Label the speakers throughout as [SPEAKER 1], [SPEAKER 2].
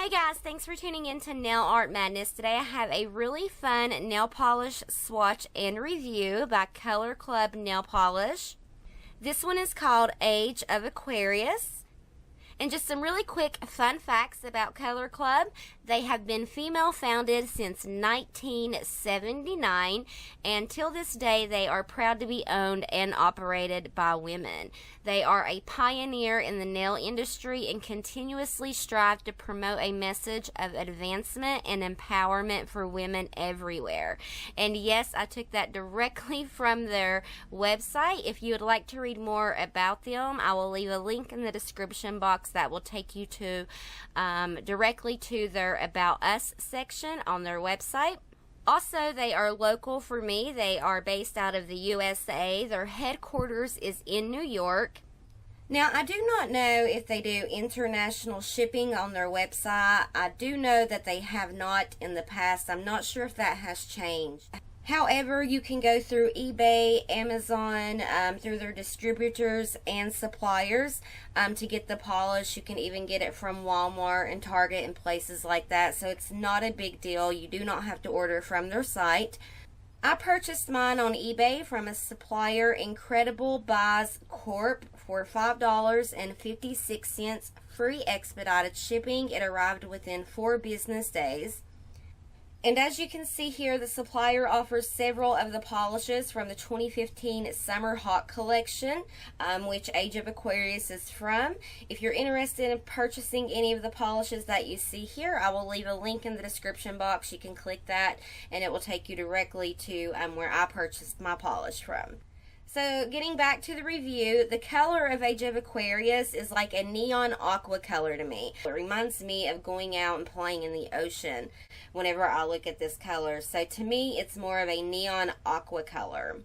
[SPEAKER 1] Hey guys, thanks for tuning in to Nail Art Madness. Today I have a really fun nail polish swatch and review by Color Club Nail Polish. This one is called Age of Aquarius. And just some really quick fun facts about Color Club. They have been female founded since 1979, and till this day they are proud to be owned and operated by women. They are a pioneer in the nail industry and continuously strive to promote a message of advancement and empowerment for women everywhere. And yes, I took that directly from their website. If you would like to read more about them, I will leave a link in the description box that will take you to directly to their About Us section on their website. Also, they are local for me. They are based out of the USA. Their headquarters is in New York. Now, I do not know if they do international shipping on their website. I do know that they have not in the past. I'm not sure if that has changed. However, you can go through eBay, Amazon, through their distributors and suppliers to get the polish. You can even get it from Walmart and Target and places like that. So it's not a big deal. You do not have to order from their site. I purchased mine on eBay from a supplier, Incredible Buys Corp, for $5.56 free expedited shipping. It arrived within 4 business days. And as you can see here, the supplier offers several of the polishes from the 2015 Summer Hot Collection, which Age of Aquarius is from. If you're interested in purchasing any of the polishes that you see here, I will leave a link in the description box. You can click that and it will take you directly to where I purchased my polish from. So getting back to the review, the color of Age of Aquarius is like a neon aqua color to me. It reminds me of going out and playing in the ocean whenever I look at this color. So to me, it's more of a neon aqua color.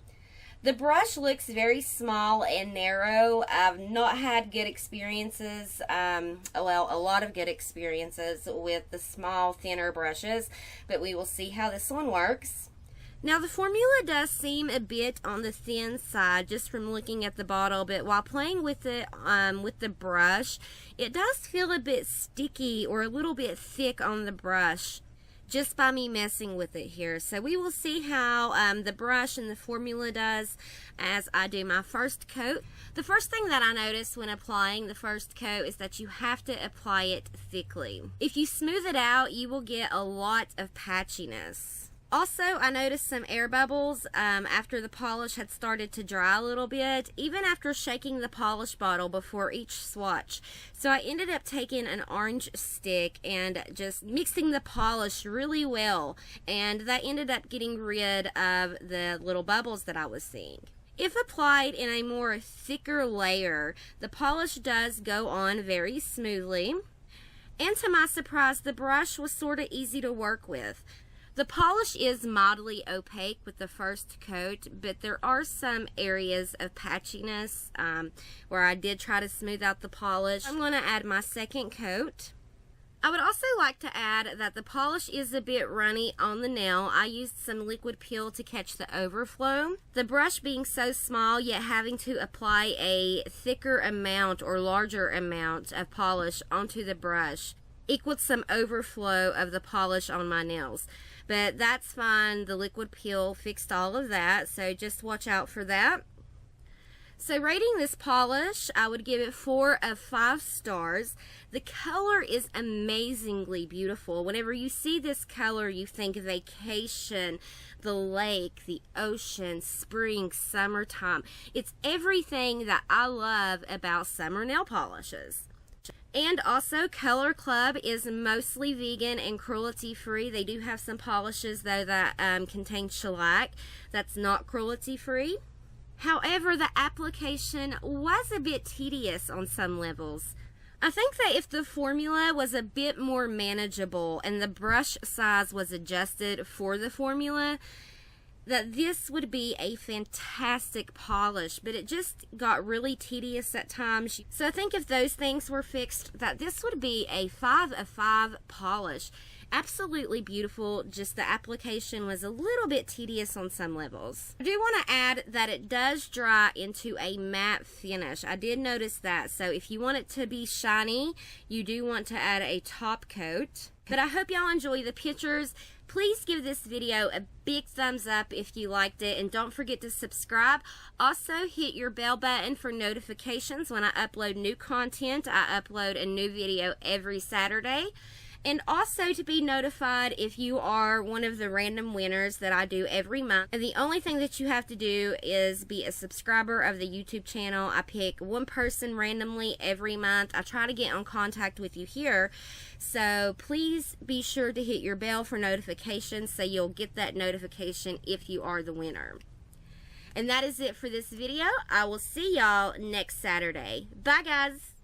[SPEAKER 1] The brush looks very small and narrow. I've not had good experiences, well, a lot of good experiences with the small, thinner brushes, but we will see how this one works. Now, the formula does seem a bit on the thin side just from looking at the bottle, but while playing with it with the brush, it does feel a bit sticky or a little bit thick on the brush just by me messing with it here. So we will see how the brush and the formula does as I do my first coat. The first thing that I noticed when applying the first coat is that you have to apply it thickly. If you smooth it out, you will get a lot of patchiness. Also, I noticed some air bubbles after the polish had started to dry a little bit, even after shaking the polish bottle before each swatch. So I ended up taking an orange stick and just mixing the polish really well, and that ended up getting rid of the little bubbles that I was seeing. If applied in a more thicker layer, the polish does go on very smoothly. And to my surprise, the brush was sort of easy to work with. The polish is mildly opaque with the first coat, but there are some areas of patchiness where I did try to smooth out the polish. I'm going to add my second coat. I would also like to add that the polish is a bit runny on the nail. I used some liquid peel to catch the overflow. The brush being so small, yet having to apply a thicker amount or larger amount of polish onto the brush equaled some overflow of the polish on my nails. But that's fine. The liquid peel fixed all of that, so just watch out for that. So rating this polish, I would give it 4 of 5 stars. The color is amazingly beautiful. Whenever you see this color, you think vacation, the lake, the ocean, spring, summertime. It's everything that I love about summer nail polishes. And also, Color Club is mostly vegan and cruelty-free. They do have some polishes, though, that contain shellac. That's not cruelty-free. However, the application was a bit tedious on some levels. I think that if the formula was a bit more manageable and the brush size was adjusted for the formula, that this would be a fantastic polish, but it just got really tedious at times. So I think if those things were fixed, that this would be a 5 of 5 polish. Absolutely beautiful, just the application was a little bit tedious on some levels. I do want to add that it does dry into a matte finish. I did notice that, so if you want it to be shiny, you do want to add a top coat. But I hope y'all enjoy the pictures. Please give this video a big thumbs up if you liked it, and don't forget to subscribe. Also, hit your bell button for notifications when I upload new content. I upload a new video every Saturday. And also to be notified if you are one of the random winners that I do every month. And the only thing that you have to do is be a subscriber of the YouTube channel. I pick one person randomly every month. I try to get in contact with you here. So please be sure to hit your bell for notifications so you'll get that notification if you are the winner. And that is it for this video. I will see y'all next Saturday. Bye, guys.